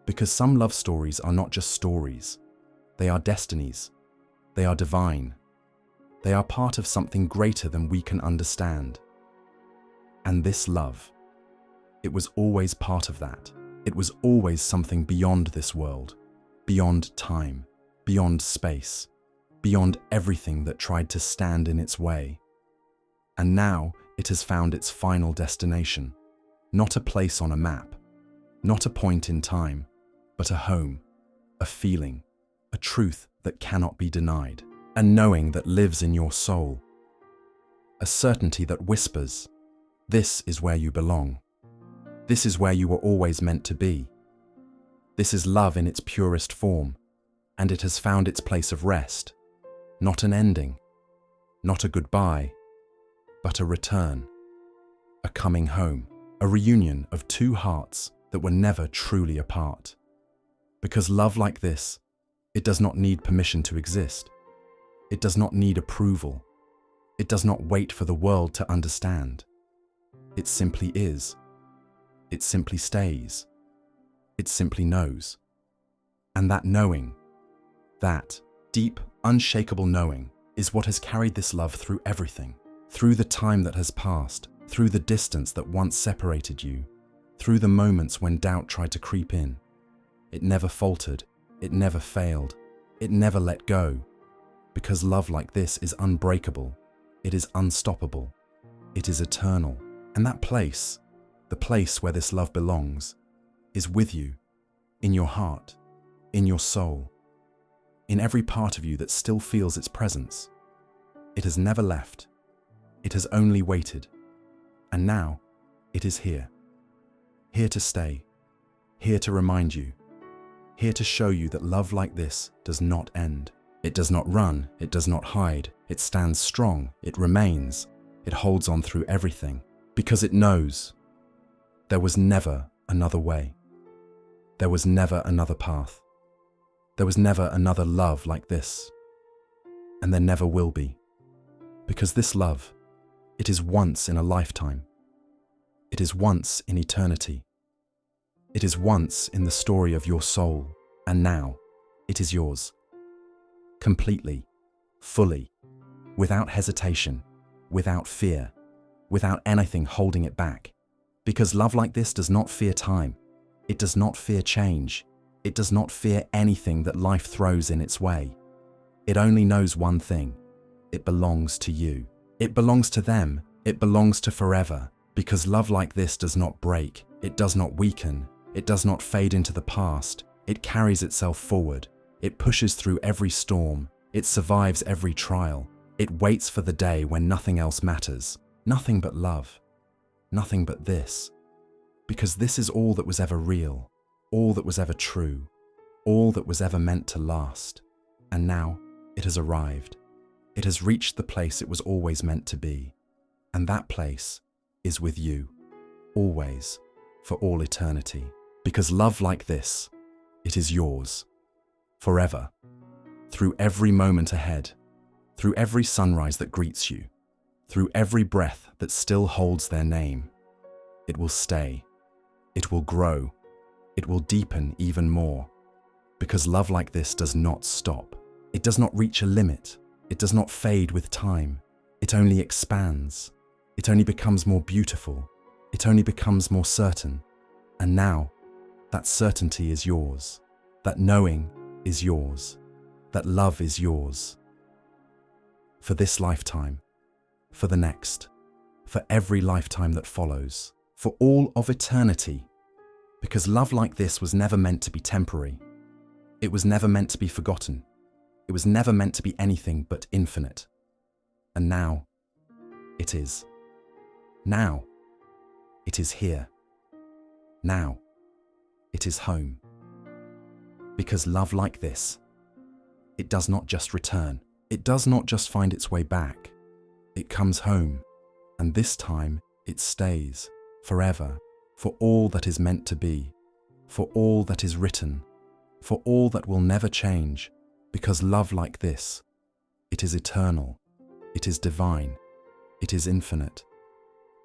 Because some love stories are not just stories. They are destinies. They are divine. They are part of something greater than we can understand. And this love, it was always part of that. It was always something beyond this world, beyond time, beyond space, beyond everything that tried to stand in its way. And now it has found its final destination, not a place on a map, not a point in time, but a home, a feeling, a truth that cannot be denied. A knowing that lives in your soul. A certainty that whispers, this is where you belong. This is where you were always meant to be. This is love in its purest form, and it has found its place of rest. Not an ending, not a goodbye, but a return, a coming home, a reunion of two hearts that were never truly apart. Because love like this, it does not need permission to exist. It does not need approval. It does not wait for the world to understand. It simply is. It simply stays. It simply knows. And that knowing, that deep, unshakable knowing, is what has carried this love through everything. Through the time that has passed, through the distance that once separated you, through the moments when doubt tried to creep in. It never faltered. It never failed. It never let go. Because love like this is unbreakable, it is unstoppable, it is eternal. And that place, the place where this love belongs, is with you, in your heart, in your soul, in every part of you that still feels its presence. It has never left, it has only waited, and now it is here. Here to stay, here to remind you, here to show you that love like this does not end. It does not run, it does not hide, it stands strong, it remains, it holds on through everything, because it knows there was never another way. There was never another path. There was never another love like this. And there never will be. Because this love, it is once in a lifetime. It is once in eternity. It is once in the story of your soul, and now it is yours. Completely, fully, without hesitation, without fear, without anything holding it back. Because love like this does not fear time. It does not fear change. It does not fear anything that life throws in its way. It only knows one thing. it belongs to you. It belongs to them. It belongs to forever. Because love like this does not break. It does not weaken. It does not fade into the past. It carries itself forward. It pushes through every storm. It survives every trial. It waits for the day when nothing else matters. Nothing but love. Nothing but this. Because this is all that was ever real. All that was ever true. All that was ever meant to last. And now it has arrived. It has reached the place it was always meant to be. And that place is with you. Always. For all eternity. Because love like this, it is yours. Forever. Through every moment ahead. Through every sunrise that greets you. Through every breath that still holds their name. It will stay. It will grow. It will deepen even more. Because love like this does not stop. It does not reach a limit. It does not fade with time. It only expands. It only becomes more beautiful. It only becomes more certain. And now, that certainty is yours. That knowing is yours. That love is yours. For this lifetime. For the next. For every lifetime that follows. For all of eternity. Because love like this was never meant to be temporary. It was never meant to be forgotten. It was never meant to be anything but infinite. And now, it is. Now, it is here. Now, it is home. Because love like this, it does not just return. It does not just find its way back. It comes home, and this time it stays forever, for all that is meant to be, for all that is written, for all that will never change, because love like this, it is eternal, it is divine, it is infinite,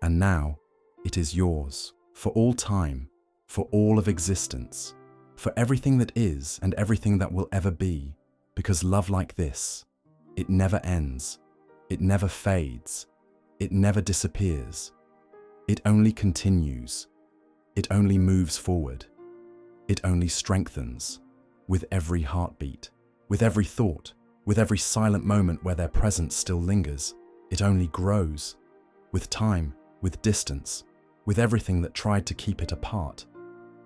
and now it is yours, for all time, for all of existence, for everything that is and everything that will ever be, because love like this, it never ends, it never fades, it never disappears, it only continues, it only moves forward, it only strengthens, with every heartbeat, with every thought, with every silent moment where their presence still lingers, it only grows, with time, with distance, with everything that tried to keep it apart,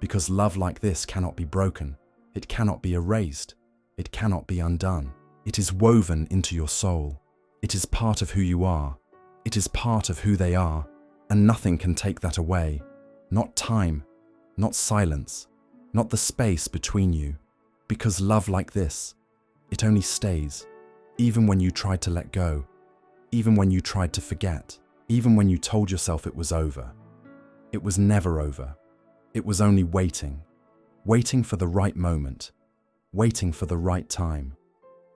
because love like this cannot be broken, it cannot be erased, it cannot be undone. It is woven into your soul. It is part of who you are. It is part of who they are, and nothing can take that away. Not time, not silence, not the space between you, because love like this, it only stays, even when you tried to let go, even when you tried to forget, even when you told yourself it was over. It was never over. It was only waiting, waiting for the right moment, waiting for the right time,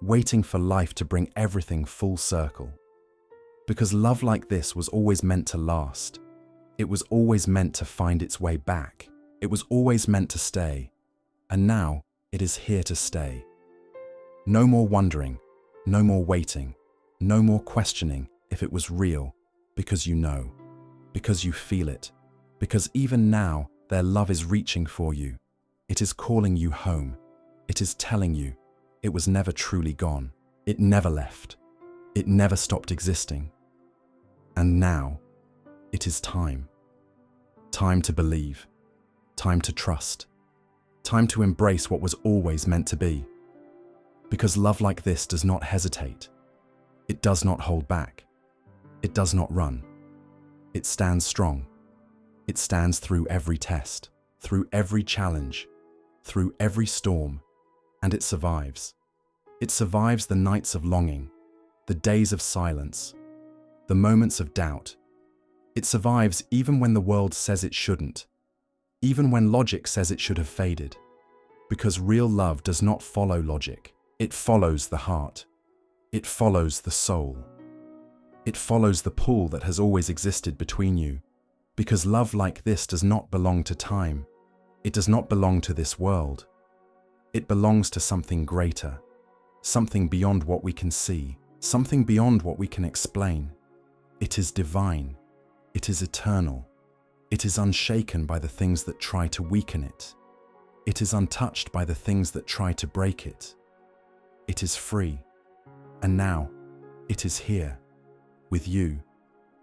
waiting for life to bring everything full circle. Because love like this was always meant to last. It was always meant to find its way back. It was always meant to stay. And now it is here to stay. No more wondering, no more waiting, no more questioning if it was real, because you know, because you feel it, because even now their love is reaching for you. It is calling you home. It is telling you it was never truly gone. It never left. It never stopped existing. And now, it is time. Time to believe. Time to trust. Time to embrace what was always meant to be. Because love like this does not hesitate. It does not hold back. It does not run. It stands strong. It stands through every test, through every challenge, through every storm, and it survives. It survives the nights of longing, the days of silence, the moments of doubt. It survives even when the world says it shouldn't, even when logic says it should have faded. Because real love does not follow logic. It follows the heart. It follows the soul. It follows the pull that has always existed between you. Because love like this does not belong to time. It does not belong to this world. It belongs to something greater, something beyond what we can see, something beyond what we can explain. It is divine. It is eternal. It is unshaken by the things that try to weaken it. It is untouched by the things that try to break it. It is free. And now, It is here, with you,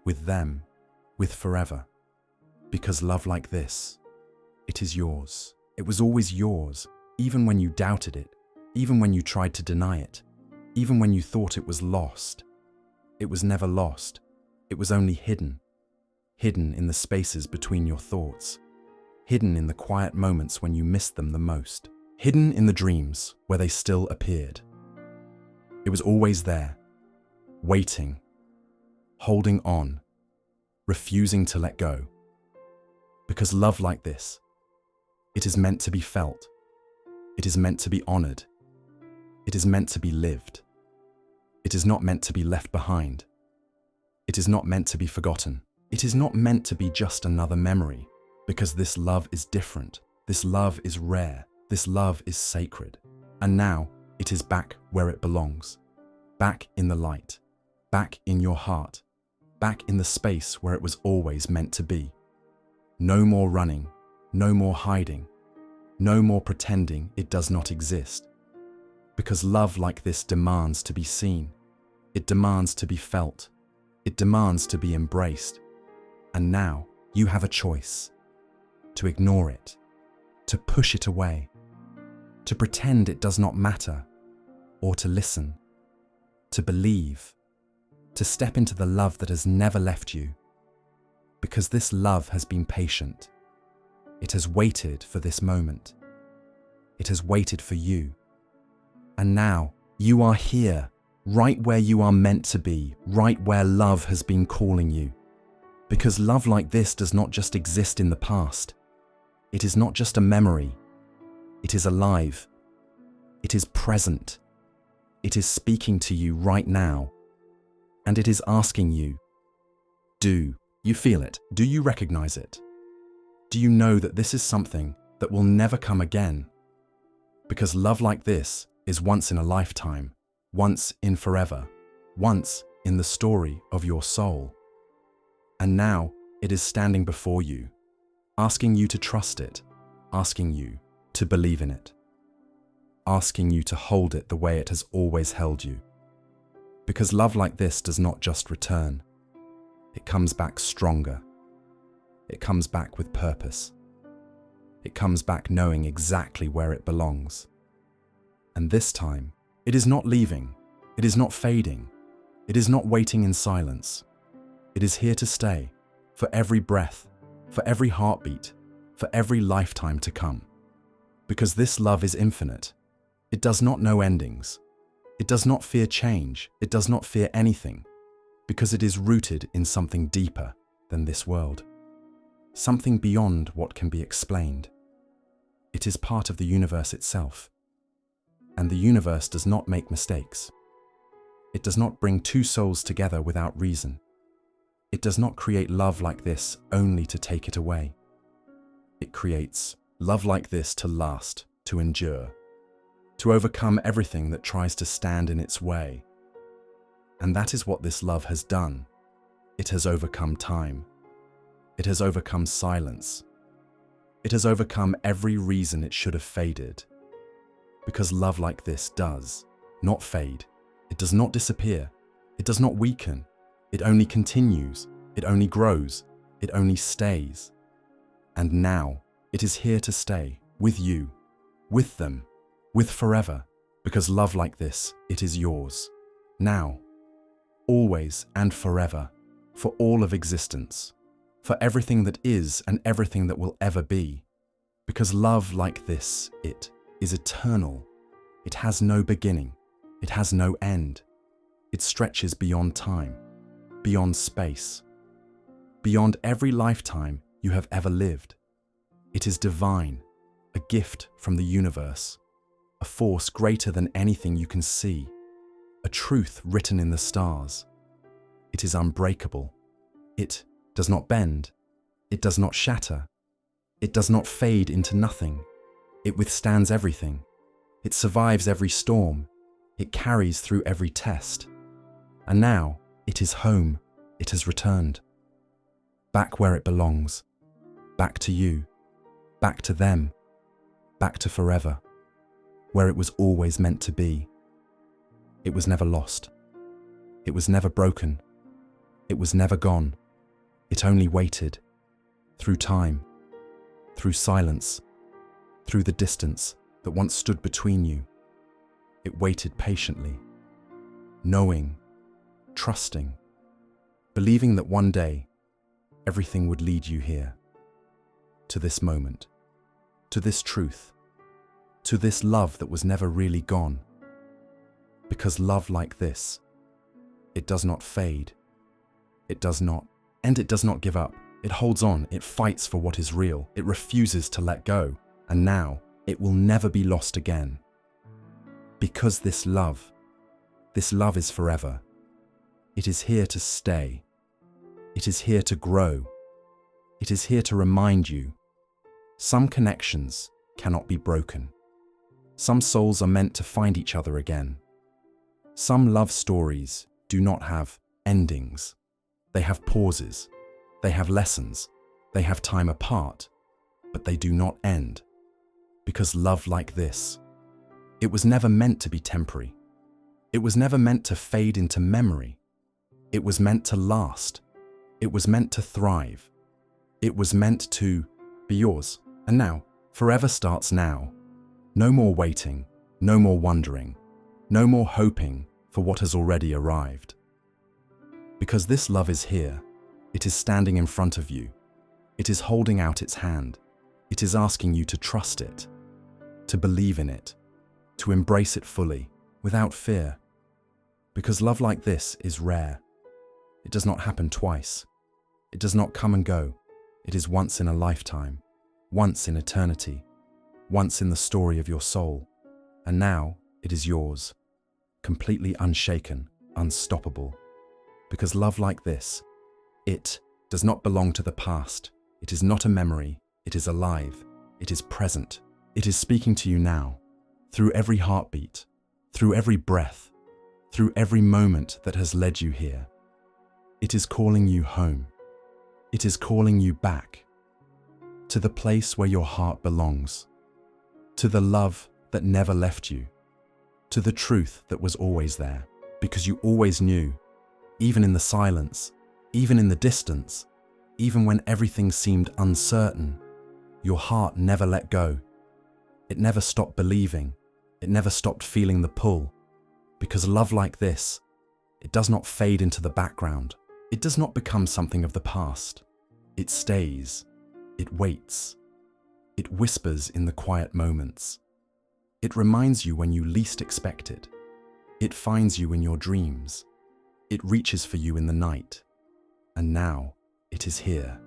with them, with forever. Because love like this, it is yours. It was always yours, even when you doubted it, even when you tried to deny it, even when you thought it was lost. It was never lost. It was only hidden. Hidden in the spaces between your thoughts. Hidden in the quiet moments when you missed them the most. Hidden in the dreams where they still appeared. It was always there, waiting, holding on, refusing to let go. Because love like this, it is meant to be felt. It is meant to be honored. It is meant to be lived. It is not meant to be left behind. It is not meant to be forgotten. It is not meant to be just another memory, because this love is different. This love is rare. This love is sacred. And now it is back where it belongs. Back in the light. Back in your heart. Back in the space where it was always meant to be. No more running. No more hiding. No more pretending it does not exist. Because love like this demands to be seen. It demands to be felt. It demands to be embraced. And now you have a choice. To ignore it. To push it away. To pretend it does not matter. Or to listen. To believe. To step into the love that has never left you. Because this love has been patient. It has waited for this moment. It has waited for you. And now you are here, right where you are meant to be, right where love has been calling you. Because love like this does not just exist in the past. It is not just a memory. It is alive. It is present. It is speaking to you right now. And it is asking you, do you feel it? Do you recognize it? Do you know that this is something that will never come again? Because love like this is once in a lifetime, once in forever, once in the story of your soul. And now it is standing before you, asking you to trust it, asking you to believe in it, asking you to hold it the way it has always held you. Because love like this does not just return. It comes back stronger. It comes back with purpose. It comes back knowing exactly where it belongs. And this time, it is not leaving. It is not fading. It is not waiting in silence. It is here to stay, for every breath, for every heartbeat, for every lifetime to come. Because this love is infinite. It does not know endings. It does not fear change. It does not fear anything. Because it is rooted in something deeper than this world. Something beyond what can be explained. It is part of the universe itself. And the universe does not make mistakes. It does not bring two souls together without reason. It does not create love like this only to take it away. It creates love like this to last, to endure, to overcome everything that tries to stand in its way. And that is what this love has done. It has overcome time. It has overcome silence. It has overcome every reason it should have faded. Because love like this does not fade. It does not disappear. It does not weaken. It only continues. It only grows. It only stays. And now it is here to stay with you, with them, with forever. Because love like this, it is yours. Now, always and forever, for all of existence. For everything that is and everything that will ever be. Because love like this, it is eternal. It has no beginning. It has no end. It stretches beyond time, beyond space, beyond every lifetime you have ever lived. It is divine, a gift from the universe, a force greater than anything you can see, a truth written in the stars. It is unbreakable. It does not bend. It does not shatter. It does not fade into nothing. It withstands everything. It survives every storm. It carries through every test. And now it is home. It has returned. Back where it belongs. Back to you. Back to them. Back to forever. Where it was always meant to be. It was never lost. It was never broken. It was never gone. It only waited. Through time, through silence, through the distance that once stood between you. It waited patiently, knowing, trusting, believing that one day everything would lead you here, to this moment, to this truth, to this love that was never really gone. Because love like this, it does not fade, it does not give up. It holds on, it fights for what is real, it refuses to let go, and now it will never be lost again. Because this love is forever. It is here to stay. It is here to grow. It is here to remind you, some connections cannot be broken. Some souls are meant to find each other again. Some love stories do not have endings. They have pauses. They have lessons. They have time apart, but they do not end. Because love like this, it was never meant to be temporary. It was never meant to fade into memory. It was meant to last. It was meant to thrive. It was meant to be yours. And now, forever starts now. No more waiting, no more wondering, no more hoping for what has already arrived. Because this love is here. It is standing in front of you. It is holding out its hand. It is asking you to trust it, to believe in it, to embrace it fully, without fear. Because love like this is rare. It does not happen twice. It does not come and go. It is once in a lifetime, once in eternity, once in the story of your soul. And now it is yours, completely unshaken, unstoppable. Because love like this, it does not belong to the past. It is not a memory. It is alive. It is present. It is speaking to you now, through every heartbeat, through every breath, through every moment that has led you here. It is calling you home. It is calling you back to the place where your heart belongs, to the love that never left you, to the truth that was always there, because you always knew, even in the silence, even in the distance, even when everything seemed uncertain, your heart never let go. It never stopped believing. It never stopped feeling the pull. Because love like this, it does not fade into the background. It does not become something of the past. It stays. It waits. It whispers in the quiet moments. It reminds you when you least expect it. It finds you in your dreams. It reaches for you in the night. And now it is here.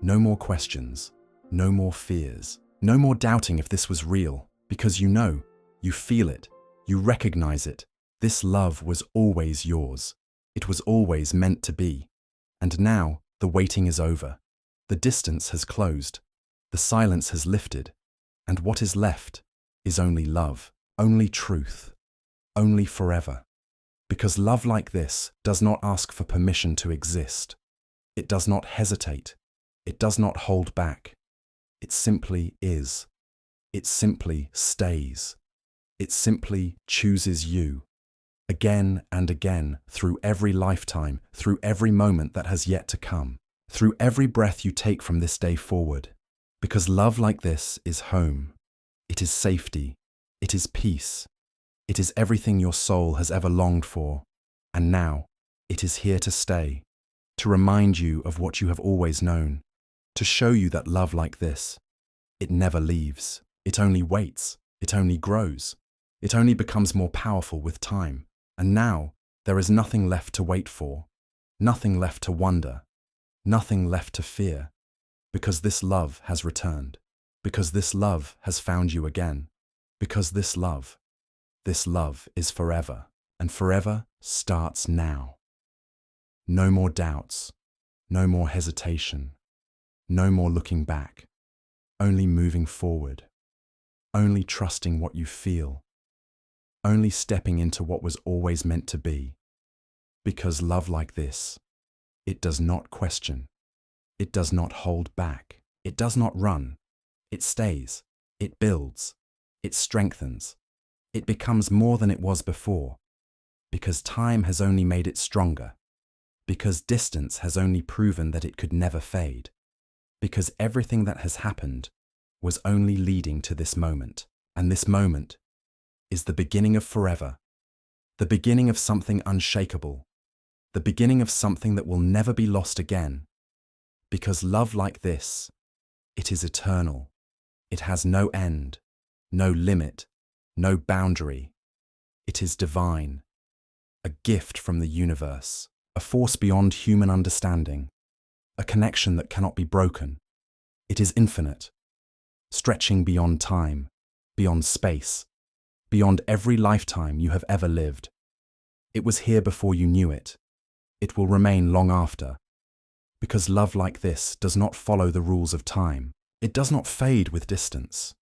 No more questions. No more fears. No more doubting if this was real. Because you know, you feel it. You recognize it. This love was always yours. It was always meant to be. And now the waiting is over. The distance has closed. The silence has lifted. And what is left is only love, only truth, only forever. Because love like this does not ask for permission to exist. It does not hesitate. It does not hold back. It simply is. It simply stays. It simply chooses you. Again and again, through every lifetime, through every moment that has yet to come, through every breath you take from this day forward. Because love like this is home. It is safety. It is peace. It is everything your soul has ever longed for. And now, it is here to stay, to remind you of what you have always known, to show you that love like this, it never leaves. It only waits. It only grows. It only becomes more powerful with time. And now, there is nothing left to wait for, nothing left to wonder, nothing left to fear, because this love has returned, because this love has found you again, because this love is forever, and forever starts now. No more doubts, no more hesitation, no more looking back, only moving forward, only trusting what you feel, only stepping into what was always meant to be. Because love like this, it does not question, it does not hold back, it does not run, it stays, it builds, it strengthens, it becomes more than it was before. because time has only made it stronger, because distance has only proven that it could never fade, because everything that has happened was only leading to this moment. And this moment is the beginning of forever, the beginning of something unshakable, the beginning of something that will never be lost again. Because love like this, it is eternal. It has no end, no limit, no boundary. It is divine, a gift from the universe, a force beyond human understanding, a connection that cannot be broken. It is infinite, stretching beyond time, beyond space, beyond every lifetime you have ever lived. It was here before you knew it. It will remain long after. Because love like this does not follow the rules of time. It does not fade with distance.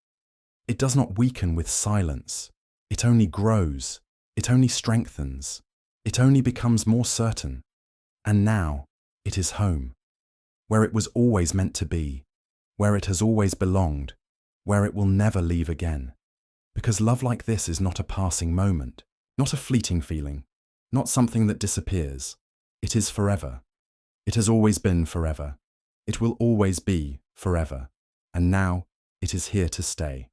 It does not weaken with silence. It only grows. It only strengthens. It only becomes more certain. And now it is home, where it was always meant to be, where it has always belonged, where it will never leave again. Because love like this is not a passing moment, not a fleeting feeling, not something that disappears. It is forever. It has always been forever. It will always be forever. And now it is here to stay.